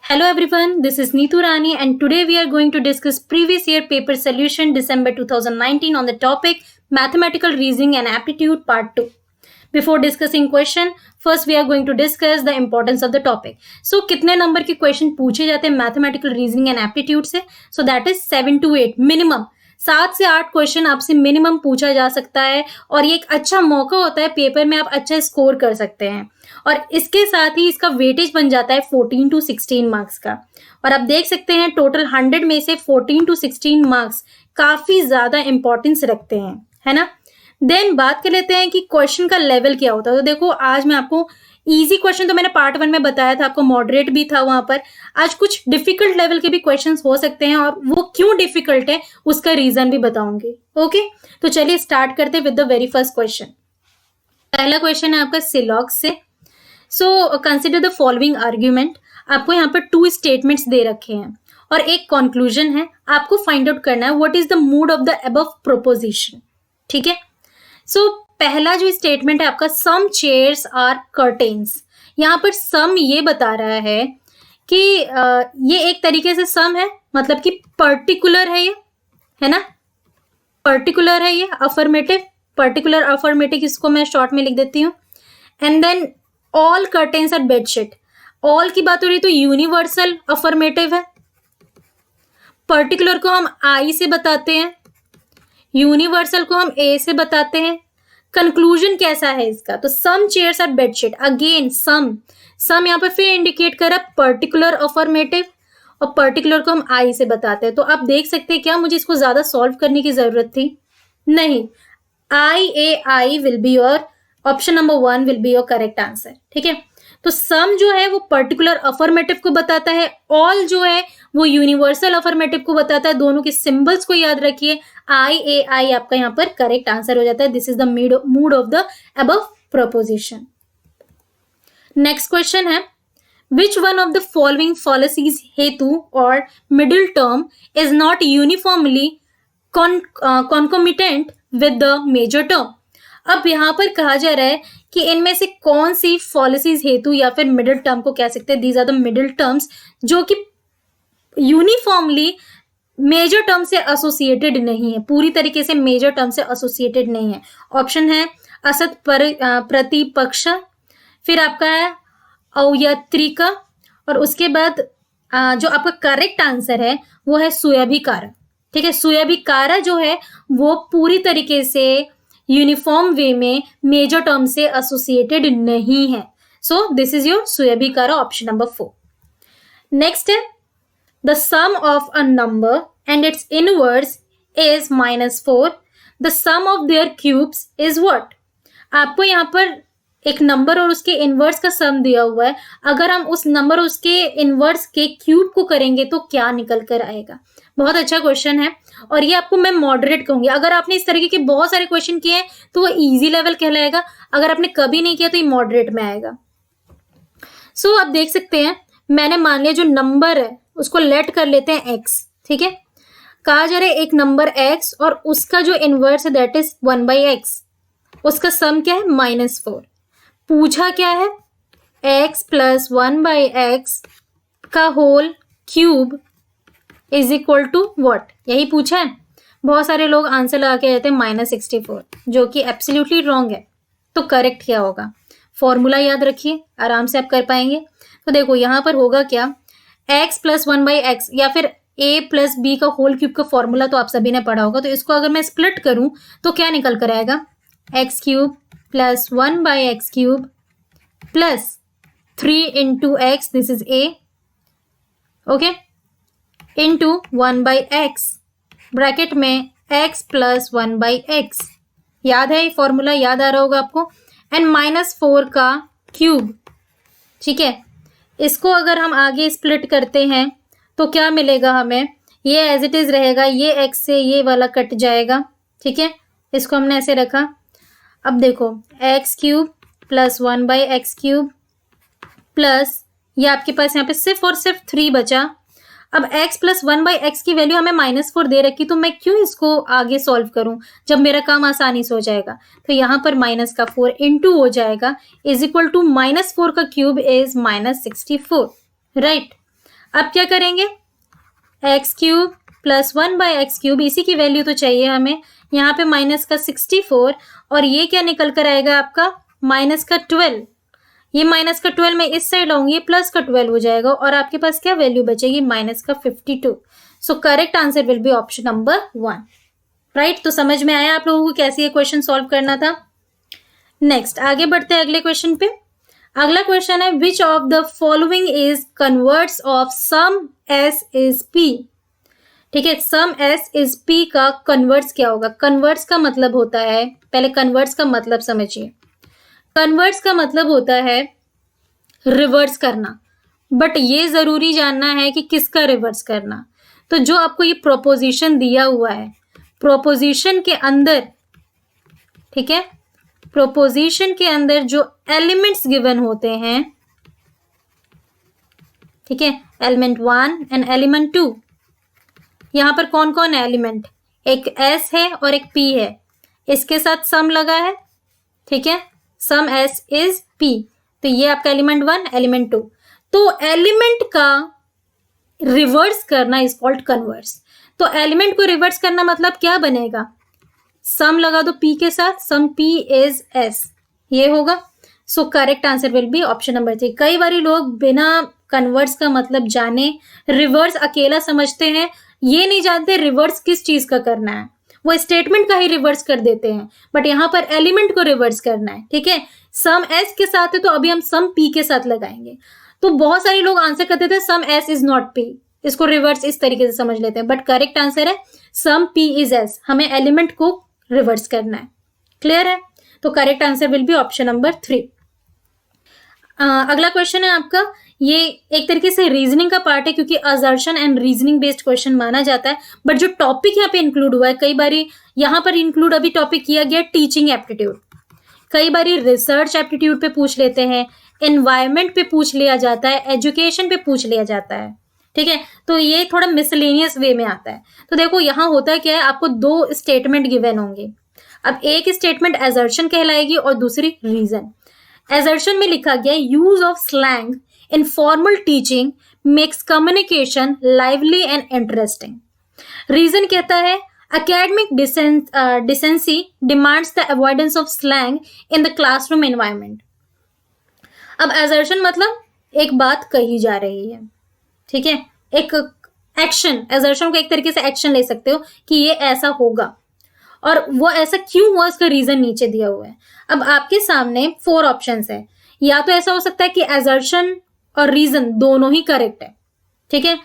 Hello everyone, this is Neetu Rani and today we are going to discuss previous year paper solution December 2019 on the topic Mathematical Reasoning and Aptitude Part 2. Before discussing question, first we are going to discuss the importance of the topic. So कितने number के question पूछे जाते हैं mathematical reasoning and aptitude से? So that is 7 to 8 minimum 7 से 8 question आपसे minimum पूछा जा सकता है और ये एक अच्छा मौका होता है पेपर में आप अच्छा स्कोर कर सकते हैं और इसके साथ ही इसका वेटेज बन जाता है 14 to 16 मार्क्स का। और आप देख सकते हैं टोटल 100 में से 14 to 16 मार्क्स काफी ज्यादा इंपॉर्टेंस रखते हैं, है ना। देन बात कर लेते हैं कि क्वेश्चन का लेवल क्या होता है। तो देखो आज मैं आपको इजी क्वेश्चन तो मैंने पार्ट 1 में बताया था, आपको मॉडरेट भी था वहां पर। आज कुछ डिफिकल्ट लेवल के भी क्वेश्चंस हो सकते हैं और वो क्यों डिफिकल्ट है उसका रीजन भी बताऊंगी। ओके, तो चलिए स्टार्ट करते हैं with the very first question. पहला क्वेश्चन है आपका सिलॉक्स से। So consider the following argument. आपको यहाँ पर 2 स्टेटमेंट्स दे रखे हैं और एक कंक्लूजन है। आपको फाइंड आउट करना है what is the mood of the above proposition. ठीक है, सो पहला जो स्टेटमेंट है आपका सम चेयर्स आर कर्टेन्स। यहाँ पर सम ये बता रहा है कि ये एक तरीके से सम है, मतलब कि पर्टिकुलर है ये, है ना, पर्टिकुलर है ये अफर्मेटिव, पर्टिकुलर अफर्मेटिव इसको मैं शॉर्ट में लिख देती हूँ। And then all curtains are bedsheet. All की बात हो रही तो यूनिवर्सल अफर्मेटिव है। पर्टिकुलर को हम आई से बताते हैं, यूनिवर्सल को हम ए से बताते हैं। कंक्लूजन कैसा है इसका? तो सम chairs are bedsheet. Again some यहाँ पर फिर इंडिकेट कर रहा है पर्टिकुलर अफर्मेटिव और पर्टिकुलर को हम आई से बताते हैं। तो आप देख सकते हैं क्या मुझे इसको ज्यादा सॉल्व करने की जरूरत थी? नहीं, I will be your option number 1 will be your correct answer. ठीक है, तो सम जो है वो पर्टिकुलर अफर्मेटिव को बताता है, ऑल जो है वो यूनिवर्सल अफर्मेटिव को बताता है। दोनों के सिंबल्स को याद रखिए। आई आपका यहाँ पर करेक्ट आंसर हो जाता है। This is the mood of the above proposition. Next question है which one of the following fallacies हेतु और middle term is not uniformly concomitant with the major term. अब यहाँ पर कहा जा रहा है कि इनमें से कौन सी पॉलिसीज हेतु या फिर मिडिल टर्म को कह सकते हैं, these are the middle terms जो कि यूनिफॉर्मली मेजर टर्म से एसोसिएटेड नहीं है, पूरी तरीके से मेजर टर्म से एसोसिएटेड नहीं है। ऑप्शन है असत प्रतिपक्ष, फिर आपका है अवयत्रिका और उसके बाद जो आपका करेक्ट आंसर है वो है सुयभिकारा। ठीक है, सुयभिकारा जो है वो पूरी तरीके से यूनिफॉर्म वे में मेजर टर्म से एसोसिएटेड नहीं है। सो दिस इज योर सुयभिकारा ऑप्शन नंबर 4। नेक्स्ट है the sum of a number and its inverse is -4, the sum of their cubes is what. आपको यहाँ पर एक नंबर और उसके इनवर्स का सम दिया हुआ है। अगर हम उस नंबर और उसके इनवर्स के क्यूब को करेंगे तो क्या निकल कर आएगा? बहुत अच्छा क्वेश्चन है और ये आपको मैं मॉडरेट कहूंगी। अगर आपने इस तरीके के बहुत सारे क्वेश्चन किए हैं तो वो इजी लेवल कहलाएगा, अगर आपने कभी नहीं किया तो ये मॉडरेट में आएगा। सो आप देख सकते हैं मैंने मान लिया जो नंबर है उसको लेट कर लेते हैं x। ठीक है, कहा जा रहा है एक नंबर x और उसका जो इनवर्स है दैट इज 1/x, उसका सम क्या है? -4। पूछा क्या है? x + 1/x का whole cube is equal to what, यही पूछा है। बहुत सारे लोग आंसर लगा के देते हैं -64, जो कि एब्सोल्युटली रॉन्ग है। तो करेक्ट क्या होगा? फॉर्मूला याद रखिए, आराम से आप कर पाएंगे। तो देखो यहाँ पर होगा क्या, x + 1/x या फिर a + b का होल क्यूब का फॉर्मूला तो आप सभी ने पढ़ा होगा। तो इसको अगर मैं स्प्लिट करूं तो क्या निकल कर आएगा? x³ + 1/x³ + 3 × x, this is a, okay, into 1/x bracket में x + 1/x। याद है ये फॉर्मूला, याद आ रहा होगा आपको। एंड -4 का क्यूब। ठीक है, इसको अगर हम आगे स्प्लिट करते हैं तो क्या मिलेगा हमें? ये एज इट इज रहेगा, ये x से ये वाला कट जाएगा। ठीक है, इसको हमने ऐसे रखा। अब देखो x³ + 1/x³ प्लस ये आपके पास यहाँ पे सिर्फ और सिर्फ 3 बचा। अब x + 1/x की वैल्यू हमें -4 दे रखी, तो मैं क्यों इसको आगे सॉल्व करूं जब मेरा काम आसानी से हो जाएगा। तो यहाँ पर -4 इंटू हो जाएगा इज इक्वल टू -4 का क्यूब इज -64, राइट। अब क्या करेंगे, एक्स क्यूब प्लस 1/x³, इसी की वैल्यू तो चाहिए हमें। यहाँ पे माइनस का 64 और ये क्या निकल कर आएगा आपका माइनस का 12। ये माइनस का 12 मैं इस साइड लाऊंगी, प्लस का 12 हो जाएगा और आपके पास क्या वैल्यू बचेगी, माइनस का 52। So correct answer will be option number 1। Right, तो समझ में आया आप लोगों को कैसे ये क्वेश्चन सॉल्व करना था। नेक्स्ट आगे बढ़ते हैं अगले क्वेश्चन पे। अगला क्वेश्चन है, which of the following is converts of some S is P. ठीक है, सम एस इज पी का कन्वर्ट्स क्या होगा। कन्वर्ट्स का मतलब होता है, पहले कन्वर्ट्स का मतलब समझिए। कन्वर्ट्स का मतलब होता है रिवर्स करना, बट ये जरूरी जानना है कि किसका रिवर्स करना। तो जो आपको ये प्रोपोजिशन दिया हुआ है, प्रोपोजिशन के अंदर, ठीक है, प्रोपोजिशन के अंदर जो एलिमेंट्स गिवन होते हैं, ठीक है, एलिमेंट 1 एंड एलिमेंट 2, यहां पर कौन कौन है एलिमेंट, एक एस है और एक पी है, इसके साथ सम लगा है, ठीक है, सम एस इज पी, तो ये आपका एलिमेंट 1 एलिमेंट 2। तो एलिमेंट का रिवर्स करना इज कॉल्ड कन्वर्स। तो एलिमेंट को रिवर्स करना मतलब क्या बनेगा, सम लगा दो पी के साथ, सम पी इज एस, ये होगा। So correct answer will be option number 3। कई बार लोग बिना कन्वर्स का मतलब जाने रिवर्स अकेला समझते हैं, ये नहीं जानते रिवर्स किस चीज का करना है, वो स्टेटमेंट का ही रिवर्स कर देते हैं, बट यहाँ पर एलिमेंट को रिवर्स करना है। ठीक है, सम एस के साथ है तो अभी हम सम पी के साथ लगाएंगे। तो बहुत सारे लोग आंसर करते थे सम एस इज नॉट पी, इसको रिवर्स इस तरीके से समझ लेते हैं, बट करेक्ट आंसर है सम पी इज एस, हमें एलिमेंट को रिवर्स करना है। क्लियर है, तो correct answer will be option number 3। अगला क्वेश्चन है आपका, ये एक तरीके से रीजनिंग का पार्ट है क्योंकि assertion and reasoning based question माना जाता है, बट जो टॉपिक यहाँ पे इंक्लूड हुआ है, कई बार यहाँ पर इंक्लूड अभी टॉपिक किया गया टीचिंग एप्टीट्यूड, कई बार रिसर्च एप्टीट्यूड पे पूछ लेते हैं, एनवायरमेंट पे पूछ लिया जाता है, एजुकेशन पे पूछ लिया जाता है। ठीक है, तो ये थोड़ा मिसलेनियस वे में आता है। तो देखो यहाँ होता क्या है, आपको 2 स्टेटमेंट गिवन होंगे। अब एक स्टेटमेंट असर्शन कहलाएगी और दूसरी रीजन। असर्शन में लिखा गया use of slang in formal teaching makes communication lively and interesting. Reason कहता है academic decency demands the avoidance of slang in the classroom environment। अब assertion मतलब एक बात कही जा रही है, ठीक है, एक एक्शन, assertion को एक तरीके से एक्शन ले सकते हो कि ये ऐसा होगा और वो ऐसा क्यों हुआ, उसका रीजन नीचे दिया हुआ है। अब आपके सामने 4 ऑप्शंस है, या तो ऐसा हो सकता है कि assertion और रीजन दोनों ही करेक्ट है, ठीक है,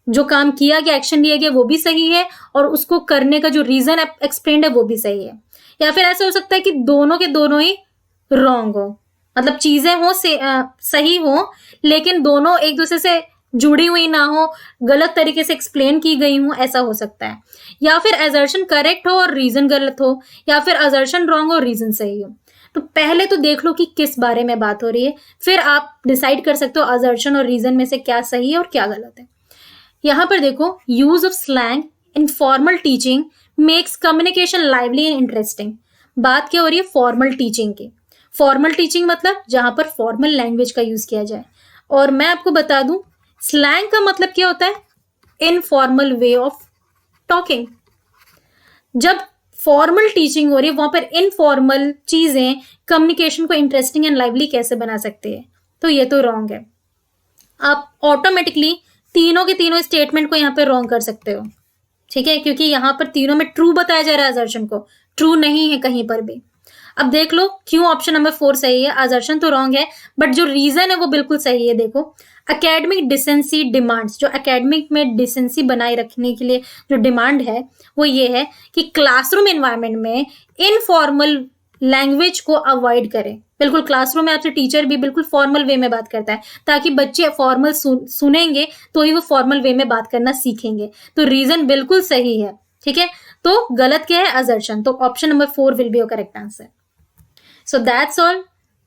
जो काम किया गया, एक्शन लिया गया वो भी सही है और उसको करने का जो रीजन एक्सप्लेन्ड है वो भी सही है, या फिर ऐसा हो सकता है कि दोनों के दोनों ही रॉन्ग हो, मतलब चीजें हो सही हो लेकिन दोनों एक दूसरे से जुड़ी हुई ना हो, गलत तरीके से एक्सप्लेन की गई हो, ऐसा हो सकता है। या फिर असर्शन करेक्ट हो और रीजन गलत हो, या फिर असर्शन रॉन्ग हो और रीजन सही हो। तो पहले तो देख लो कि किस बारे में बात हो रही है, फिर आप डिसाइड कर सकते हो असर्शन और रीजन में से क्या सही है और क्या गलत है। यहाँ पर देखो, use of slang in formal teaching makes communication lively and interesting. बात क्या हो रही है, फॉर्मल टीचिंग की। फॉर्मल टीचिंग मतलब जहां पर फॉर्मल लैंग्वेज का यूज किया जाए, और मैं आपको बता दूं स्लैंग का मतलब क्या होता है, इनफॉर्मल वे ऑफ टॉकिंग। जब फॉर्मल टीचिंग हो रही है वहां पर इनफॉर्मल चीजें कम्युनिकेशन को इंटरेस्टिंग एंड लाइवली कैसे बना सकते हैं, तो ये तो रॉन्ग है। आप ऑटोमेटिकली तीनों के तीनों स्टेटमेंट को यहाँ पे रॉन्ग कर सकते हो, ठीक है, क्योंकि यहाँ पर तीनों में ट्रू बताया जा रहा है, असर्शन को ट्रू नहीं है कहीं पर भी। अब देख लो क्यों ऑप्शन नंबर 4 सही है, असर्शन तो रॉन्ग है बट जो रीजन है वो बिल्कुल सही है। देखो, एकेडमिक डिसेंसी डिमांड्स, जो एकेडमिक में डिसेंसी बनाए रखने के लिए जो डिमांड है वो ये है कि क्लासरूम एनवायरनमेंट में इनफॉर्मल लैंग्वेज को अवॉइड करें। बिल्कुल क्लासरूम में आपसे टीचर भी बिल्कुल फॉर्मल वे में बात करता है ताकि बच्चे फॉर्मल सुनेंगे तो ही वो फॉर्मल वे में बात करना सीखेंगे। तो रीजन बिल्कुल सही है, ठीक है, तो गलत क्या है, असर्शन। तो option number 4 will be your correct answer. So that's all.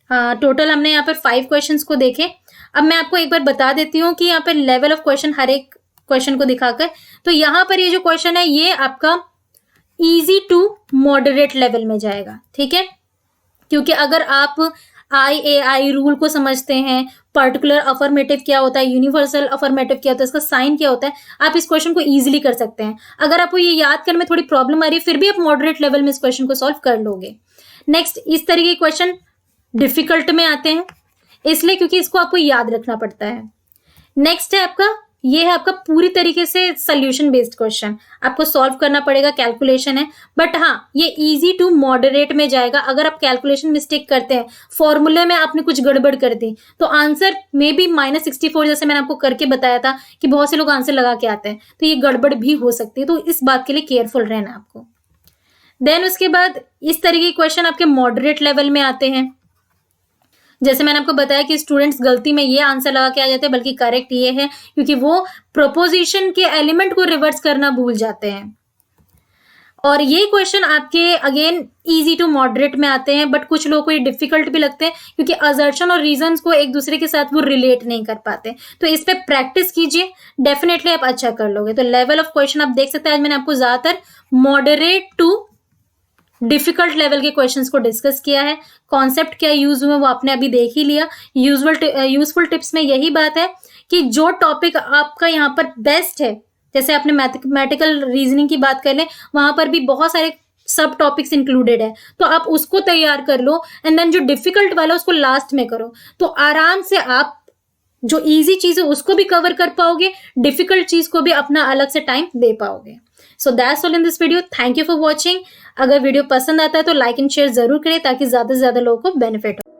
Total हमने यहाँ पर 5 क्वेश्चंस को देखे। अब मैं आपको एक बार बता देती हूँ कि यहाँ पर लेवल ऑफ क्वेश्चन हर एक क्वेश्चन को दिखाकर, तो यहाँ पर ये जो क्वेश्चन है ये आपका इजी टू मॉडरेट लेवल में जाएगा, ठीक है, क्योंकि अगर आप IAI रूल को समझते हैं, पर्टिकुलर अफर्मेटिव क्या होता है, यूनिवर्सल अफर्मेटिव क्या होता है, इसका साइन क्या होता है, आप इस क्वेश्चन को इजीली कर सकते हैं। अगर आपको ये याद करने में थोड़ी प्रॉब्लम आ रही है फिर भी आप मॉडरेट लेवल में इस क्वेश्चन को सॉल्व कर लोगे। नेक्स्ट, इस तरीके के क्वेश्चन डिफिकल्ट में आते हैं इसलिए क्योंकि इसको आपको याद रखना पड़ता है। नेक्स्ट है आपका, ये है आपका पूरी तरीके से सोल्यूशन बेस्ड क्वेश्चन, आपको सॉल्व करना पड़ेगा, कैलकुलेशन है, बट हाँ ये इजी टू मॉडरेट में जाएगा। अगर आप कैलकुलेशन मिस्टेक करते हैं, फॉर्मूले में आपने कुछ गड़बड़ कर दी, तो आंसर मे बी -64 जैसे मैंने आपको करके बताया था कि बहुत से लोग आंसर लगा के आते हैं, तो ये गड़बड़ भी हो सकती है, तो इस बात के लिए केयरफुल रहना आपको। देन उसके बाद इस तरीके के क्वेश्चन आपके मॉडरेट लेवल में आते हैं। जैसे मैंने आपको बताया कि स्टूडेंट्स गलती में ये आंसर लगा के आ जाते हैं, बल्कि करेक्ट ये है क्योंकि वो प्रोपोजिशन के एलिमेंट को रिवर्स करना भूल जाते हैं। और ये क्वेश्चन आपके अगेन इजी टू मॉडरेट में आते हैं, बट कुछ लोगों को ये डिफिकल्ट भी लगते हैं क्योंकि असर्शन और रीजंस को एक दूसरे के साथ वो रिलेट नहीं कर पाते। तो इस पे प्रैक्टिस कीजिए, डेफिनेटली आप अच्छा कर लोगे। तो लेवल ऑफ क्वेश्चन आप देख सकते हैं, आज मैंने आपको ज्यादातर मॉडरेट टू डिफिकल्ट लेवल के क्वेश्चंस को डिस्कस किया है। कॉन्सेप्ट क्या यूज हुए वो आपने अभी देख ही लिया। यूजफुल टिप्स में यही बात है कि जो टॉपिक आपका यहाँ पर बेस्ट है, जैसे आपने मैथमेटिकल रीजनिंग की बात कर लें, वहां पर भी बहुत सारे सब टॉपिक्स इंक्लूडेड है, तो आप उसको तैयार कर लो एंड देन जो डिफिकल्ट वाला उसको लास्ट में करो, तो आराम से आप जो इजी चीज है उसको भी कवर कर पाओगे, डिफिकल्ट चीज को भी अपना अलग से टाइम दे पाओगे। So that's all in this video, thank you for watching. अगर वीडियो पसंद आता है तो लाइक एंड शेयर जरूर करें ताकि ज्यादा से ज्यादा लोगों को बेनिफिट हो।